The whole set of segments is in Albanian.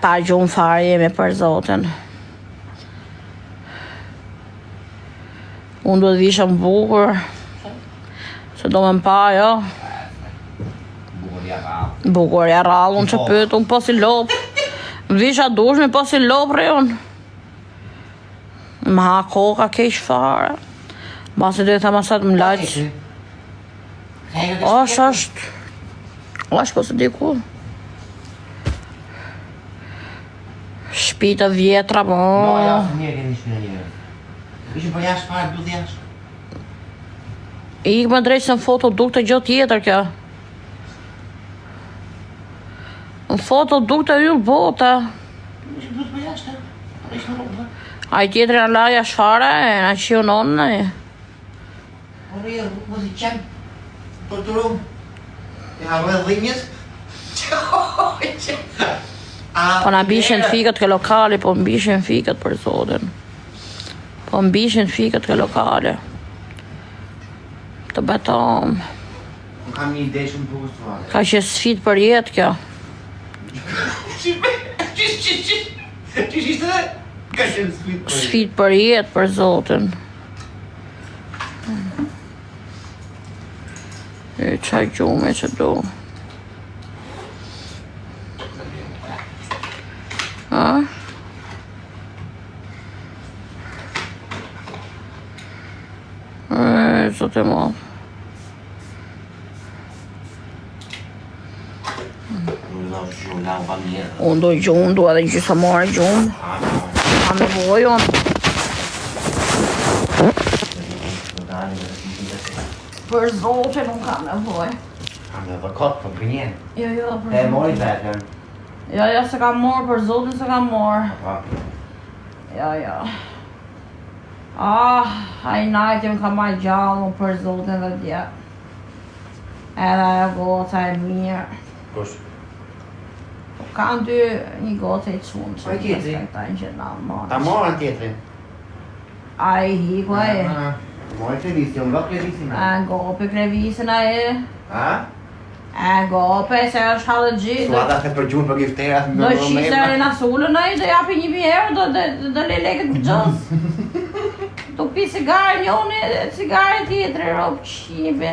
Pa gjumë fare jemi për zotin. Unë duhet visha më bukur. Se do me më pa, jo. Bukurja rallë, unë që pytë, unë pas i lopë. Më visha dushme, pas i lopë re unë. Më ha koka kesh fare. Basi dhe të masat më laqë. Është. Është po se di ku. Shpita vjetra, po. No, jashtë mirë keni shpina njërë. Ishëm për jashtë fare, du jashtë. Ik me drejtë se në foto duk të gjotë tjetër kjo. Në foto duk të yllë bota. Ishëm du të për jashtë, ishëm rrugë. A i tjetër në laja shfare, në që nonë në. Por e rrugë mos i qenë. Për të rrugë. E harve dhinjës. Po na bishin fikët ke lokali, po mbishin fikët për zotin. Po mbishin fikët ke lokali. Të betom. Unë kam një ide shumë bukur të vale. Ka që sfit për jetë kjo. Qish ishte dhe? Ka qenë sfit për jetë. Sfit për jetë për zotin. E qaj gjume që do. A? Zote mo. Unë do gjumë, do edhe gjysa marë gjumë. A me voj unë. Për zote nuk ka me voj. Kam dhe vërkot për për njenë. Jo, për E mori vetën. Jo, se ka morë, për zotin se ka morë. Jo. A i najtë më ka maj gjallë për zotin dhe dje. Edhe e gota e mirë. Kush? Kanë dy një gota i qunë që Po i tjetri? Ta morën tjetrin. A i hiko e. Mori krevisë, jo më krevisë me. A gope krevisën a e. A? A gope se është halë gjithë. Suada se për gjunë për gifterat. Do shqiste e në sullën a i, do japi 1.000 euro, do le leket për gjës. Do pi cigare njone, cigare tjetëri, ropë qibe.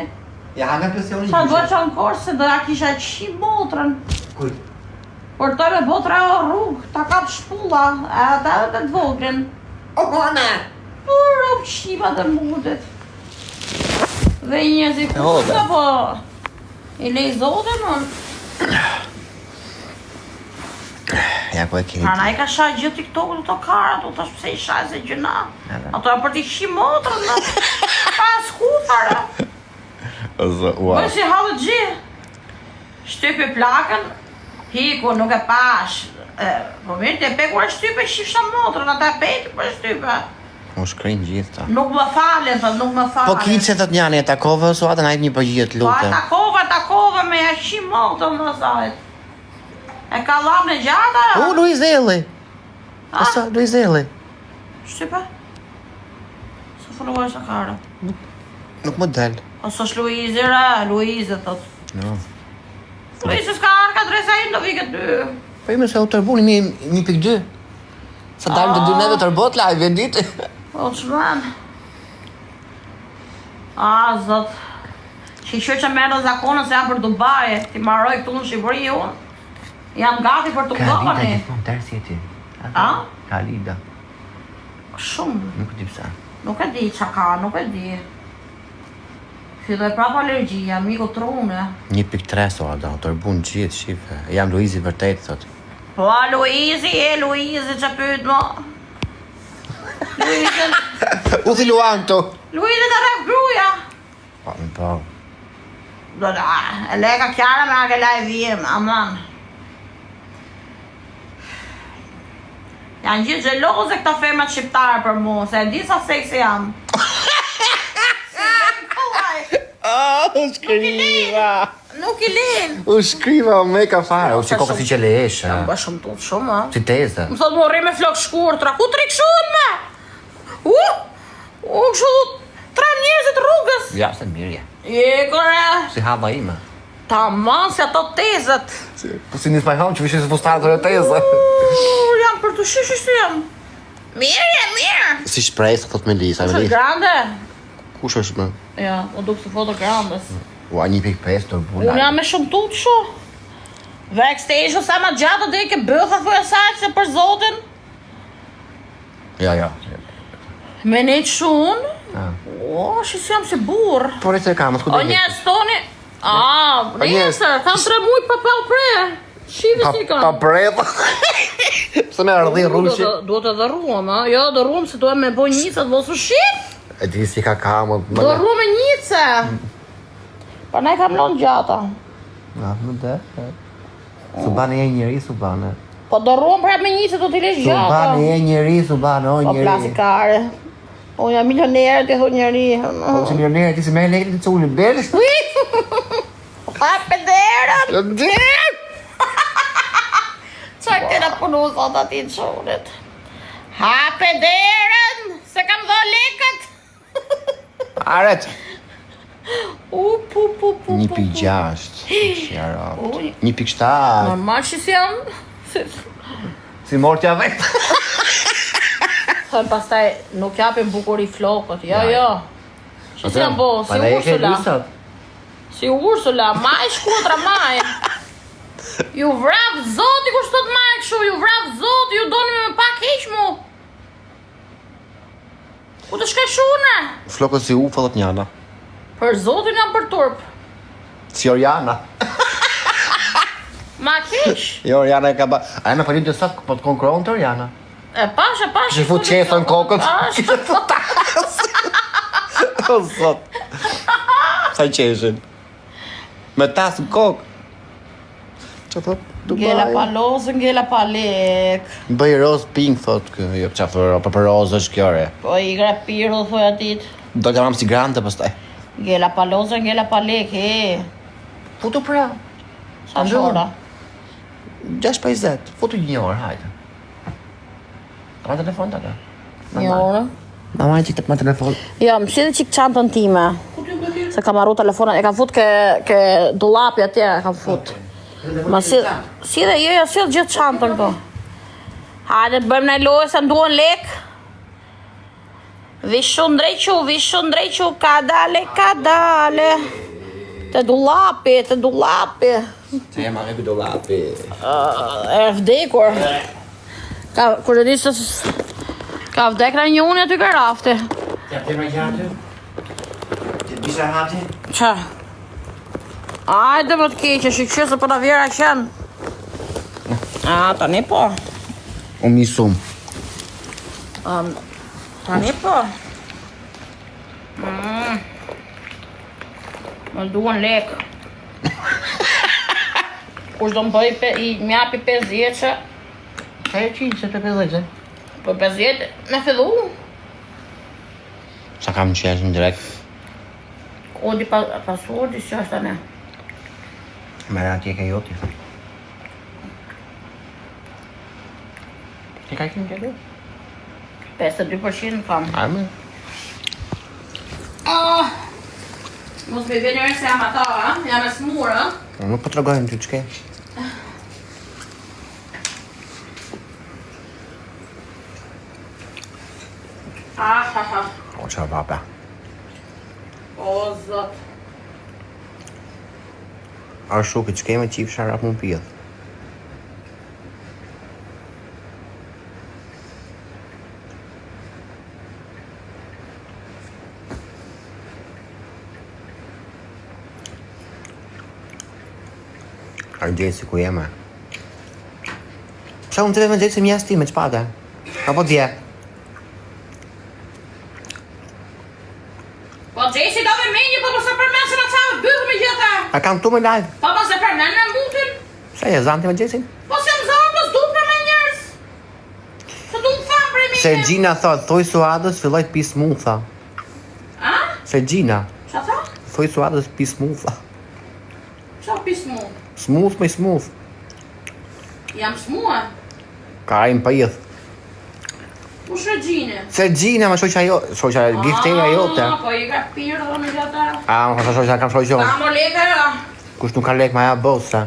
Ja, nga pensionin Qa do që në korë se do ja kisha qi motrën. Kuj? Por të me botra o rrugë, ta kap shpulla, e ta edhe të vogren. O, kone! Por ropë qiba dhe mundet. Dhe njëzi kushtë, po... I lej zoten, unë. Ja, ku e keni. Prana i ka shaj gjithë TikTok të karat, u tash pse i shaj se gjëna. Ato e për t'i shi motrën, në. Pa skufara. Ua. Bëj si halë gjithë. Shtypi plakën, hiku nuk e pash. Po mirë të pekur e shtype, shifsha motrën, ata e peti për shtype. Mu shkrin gjithë ta. Nuk më falen, thot, nuk më falen. Po kinë që thot njani e takove, so atë najtë një përgjit Po lutë. takove me ja shi motrën dhe sajt. E ka lap në gjata, ja? Luiz Eli. Asa, Luiz Eli. Shtype? Se folluar se kare. Nuk më del. Ose është Luizi re, Luizi thot. No. Luizi s'ka arka dresa i do vike 2. Po ime se u tërbuni 1.2. Sa dalim të dy neve tërbot live, e ditë. Po çman. Zot. Shqyqyr që merë dhe zakonën se janë për Dubai, ti marroj këtu në Shqipëri unë. Jam gati për të Kalida gëmëni. gjithmonë tërë si e ti. A? Kalida. Shumë. Nuk di pse. Nuk e di qa ka, nuk e di. Filloj prap alergjia, miku trune. 1.3 so ada, tërbun gjithë shife. Jam Luizi vërtet, thot. Po a Luizi që pyet më. Luizi... U thi Luanto. Luizi të rep gruja. Po. Do da, e leka kjara me ake laj vijem, aman. Janë gjithë gjeloze këta femrat shqiptare për mu, se e di sa seksi jam. U shkriva. Nuk i lin. U shkriva me ka fare. U që koka si që le eshe. Ba shumë tutë shumë, a? Si teze. Më thot më rri me flok shkurtra, ku të rikshun me? Kështu 3 njerëzit rrugës. Ja, se mirë ja. Kore. Si hava ime. Tamam se ato tezët. Po si nis më ham që vishë se fustarë të tezë. Jam për të shishi si jam. Mirë. Si shpresë, thot Melisa. Është grande? Kush është më? Ja, o duk se foto grandes. Ua, 1.5 të buna. Unë jam me shumë tutë shu. Backstage sa ma gjatë dhe i ke bëtha thuja sajtë se për zotin. Ja. Me ne që unë? O, shisi jam si burë. Por e se kam, s'ku O njës toni... Nesër, kam 3 mujt pa pel pre. Shive si kam. Pa preta. Pse me ardhi rrushi? Duhet edhe rruam, a? Jo, do rruam se duhet me boj njësët, mos u shit. E di si ka kamë. Do rruam me njëse. Pa ne kam lon gjata. Na, më dhe. Subane e njëri, Subane. Po do rruam prap me njëse, do t'i lesh gjata. Subane e njëri, Subane, o Po njëri. plasikare. O jam milionerë, ti thot njëri. Po si milionerë, ti si me lekë të cullin, belë. Hape derën! Derën! Qa këna punu thot ati në qunit? Hape derën! Se kam dho lekët! Aret! Pu. 1.6. Shjara. Uj. 1.7. Normal që si jam. Si mortja vetë. Thënë pastaj nuk japin bukuri flokët. Jo. Që si jam bo, si Ursula. Si Ursula, maj shkutra maj. Ju vrap zoti kur shtot maj kështu, ju vrap zoti, ju doni me pak heq mu. Ku të shkaj shune? Flokët si ufa dhe t'njana. Për zotin jam për turp. Si Oriana. Ma keq. Jo, Oriana e ka ba... A e në pëllim të sot, po të konkuron të Oriana. E pash. Që fut qefën kokët. Që fut tasë. O zot. Sa qeshin. Me tasë në kokë. Që thot? Ngela pa lozë, ngela pa lek. Bëj roz pink, thot kë. Jo, qafë, për roz është kjo re. Po i gra pirë, thoi atit. Do të mamë si grante pëstaj. Ngela pa lozë, ngela pa lek, Futu pra. Sa shora? 6.50. Futu një orë, hajde. Ka ma telefon të ka? Një orë? Ma ma qikë të ma telefon. Ja, më shidhe qikë qantën time. Se kam arru telefonat, e kam fut ke dolapi atje, e kam fut. Ma si dhe, jo, si dhe gjithë qantën po. Hajde, bëjmë në lojë se më duon lek. Vishun drejqu, ka dale. Te dolapi. Se jema me këtë dolapi. E vdekur. Kur e di se ka vdekra një unë aty kërafti. Ja, të më gjatë? Të bisha hati? Qa? Ajde më të keqe, shikëshë se për të vjera qenë. Tani po. O misum. Tani po. Më duhen lek. Kush do më bëj i mjapi 50 që. Ka e qinë se të 50? Po 50 me fillu. Sa kam qesh në direkt? Kodi pasurdi që është tani. Mera atje ke joti. Ti ka qenë qëtë? 52% kam. Arme? Mos me vjen njërë se jam ata, jam e smurë. Nuk po të regojmë ty që ke. O qa baba. O zot. A shukë që ke me qip sharap më pjedh. A gjesi ku jeme. Qa unë të me gjesi mjas ti me qpate? Apo dje? Po Gjesi do me menjë, po se përmen se në qavë bëllë me gjitha. A kam tu me live? Po se përmen me mutin. Se e zanti me gjesin? Po se më zonë, po s'du për me njërës. Se du më famë për me Sergjina thot, thoj Suadës filloj të pi smutha. A? Sergjina, Qa tha? thoj Suadës pi smutha. Qa pismu? Smooth me smooth. Jam smua. Ka ajmë për jithë. U shregjine. Sergjina, ma shoqa jo, shoqa gifteja jote. Po i ka pirë dhe në gjitha. A, ma shoqa kam shoqa. Ka më leka jo. Kush nuk ka lek ma ja bosa.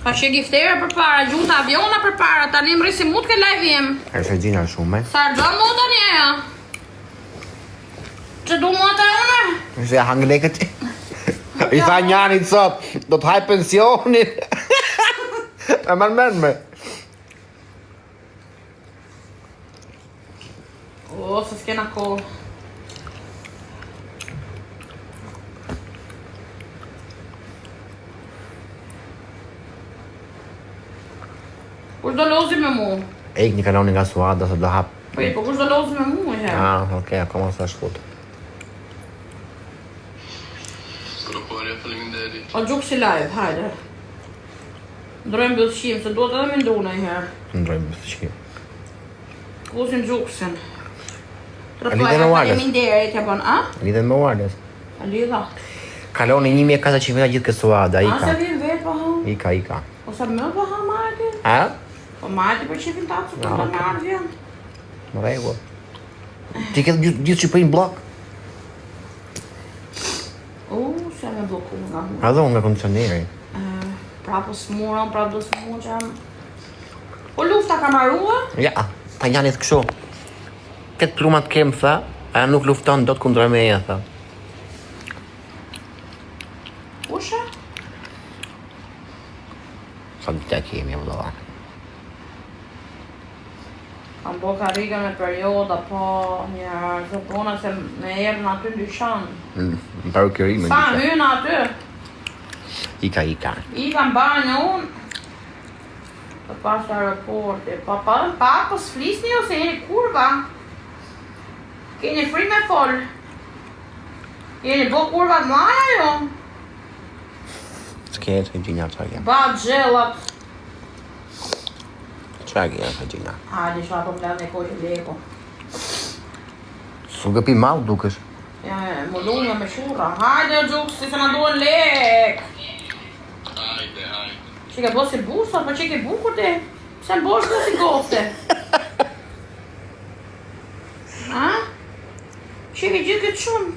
Ka që giftere për para, gjuta aviona për para, ta një mri si mut ke live jem. Se gjina shumë, Sa rëgjon mu të një, ja? Që du mu të une? Se hangë leket që. I tha njanit sot, do të haj pensionin. E mërmen me. O, se s'kena kohë. Kush do lozi me mu? Ejk një kaloni nga Suada, se do hap. Po kush do lozi me mu e herë? Okej, akoma sa shkut. Skoroporja, faleminderit. O gjukë si live, hajde. Ndrojmë bëllëshim, se duhet edhe me ndru në i herë. Ndrojmë bëllëshim. Kusin gjukësin. Lidhe me Wales. Faleminderit, ja bon, a? Lidhe me Wales. A lidha? Kaloni 1400 veta gjithë këtë Suada, A ika. se vim vetë pa ha? Ika. O sa më pa ha Marti? A? Po Marti për qefin ta të të marrë vjen. Më rego. Ti këtë gjithë që pëjnë blok? Se me bloku nga mu. A dhe unë nga kondicioneri. Prapo s'mura, prapo do s'mura që jam... Po lufta ka marrua? Ja, ta njanit këshu. Këtë plumat kemë, tha, aja nuk lufton do të kundra me e, tha. Ushe? Sa të të kemi, vëllova. Kam bo karriga me perioda, po njerë, se bona se me erë në aty ndyshan. Në parukëri me Sa hynë aty? Ika. I kam banjë unë. Të pas të aeroporti. Pa, po s'flisni ose jeni kurva. Keni fri me fol. Jeni bo kurva të maja jo? S'ketë, e gjinja të agja. Ba gjellat. Që agja të gjinja? Hajde, shua po plan e kojë leko. Su gëpi malë dukesh. Ja, më lunja me shura. Hajde, gjukë, si se në duhen lek. Hajde. Që ke bo si bursa, po që ke bukur ti? Se në bosh do si gofte. A? Që ke gjithë këtë shumë?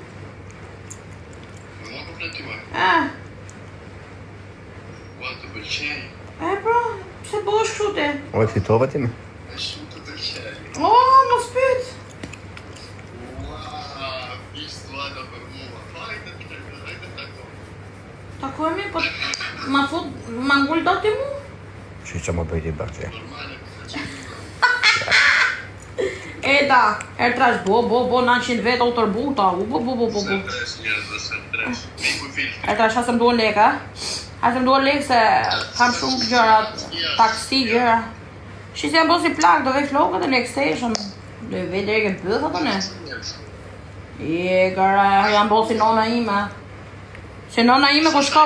Mua po fletima. Ua të pëlqej. Pra, se bosh kështu ti? O e fitove ti me? E shumë të pëlqej. O, mos pyt. Ua, ishtë vlada për mua. Hajde tako. Takojmi, po ma ngull do ti mu? Që më bëjti bërë Normale, Eta, trash, bo, 900 veta u tërbuta, bo. se tres njerëz dhe se tres. Miku filtri. Trash, hasëm duhen leka. Hasëm duhen lek se kam shumë gjërat, taksi gjëra. Shi se jam bo si plak, do vej flokët e lek station. Do vej drejke bëth ato ne. Gara, jam bo si nona ime. Se nona ime ko shko...